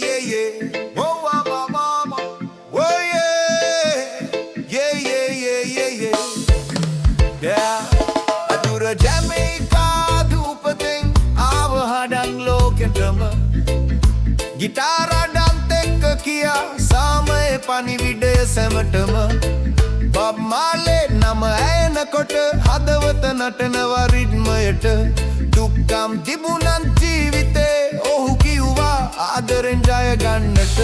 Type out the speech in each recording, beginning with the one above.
yeah, yeah. Whoa, wah, wah, wah, wah. Whoa, yeah. Yeah, yeah, yeah, yeah, yeah. Yeah. Adura Jamaica dupating avahadang lokentama. Gitara dan tek kiya samay panividaya samatama. Bob Marley නම ඇයෙනකොට හදවත නටනවා රිද්මයට දුක්ගම් තිබුණන් ජීවිතේ ඔහු කිව්වා ආදරෙන් ජය ගන්නට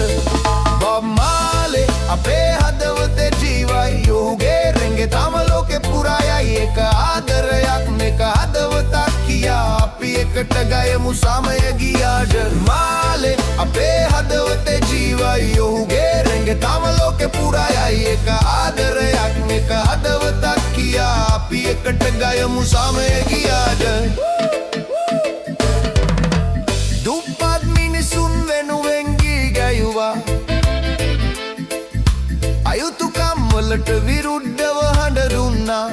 Bob Marley අපේ හදවතේ ජීවයි ඔහුගේ රෙංගේ තම ලෝකෙ පුරායයි එක ආදරයක් මේක හදවතක් කියා අපි එකට ගයමු සමය ගියාට Marley අපේ හදවතේ ජීවයි ඔහුගේ රෙංගේ තම ලෝකෙ පුරායයි එක ආදරයක් මේක හදවතක් කියා අපි එකට ගයමු සමය ගියාට දුප්පත් මිනිසුන් වෙනුවෙන් ගී ගැයුවා අයුතුකම් වලට විරුද්ධව හඬ දුන්නා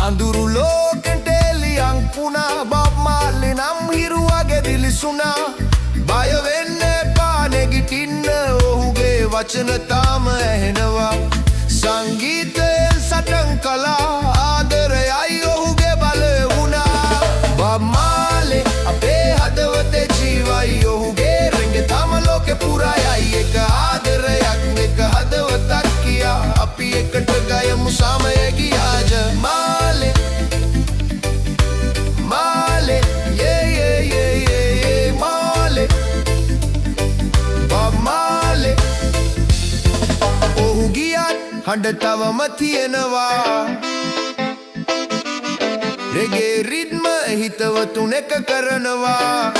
අඳුරු ලෝකෙට එළියන් පුණා Bob Marley නම් හිරුවගේ දිලිසුණා බය වෙන්න එපා නැගිටින්න ඔහුගේ වචන තාම ඇහෙනවා සංගීතයෙන් සටන් කළා ආදරයයි ඔහුගේ බලය වුණා Bob Marley අපේ හදවතේ ජීවයි ඔහුගේ රෙංගේ තම ලෝකෙ පුරායයි එක ආදරයක් මේක හදවතක් කියා අපි එකට ගයමු සමය ගියාද Marley Marley yeah yeah yeah yeah yeah Marley Bob Marley ඔහු ගියත් හඬ තවම තියෙනවා රෙගේ රිද්ම හිතවතුන් එක කරනවා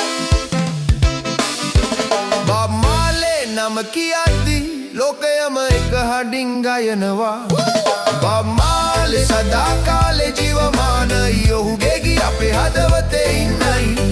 Bob Marley නම කියද්දි ලෝකයම එක හඬින් ගයනවා Bob Marley සදා කාලේ ජීවමානයි ඔහුගේ ගී අපේ හදවතේ ඉන්නයි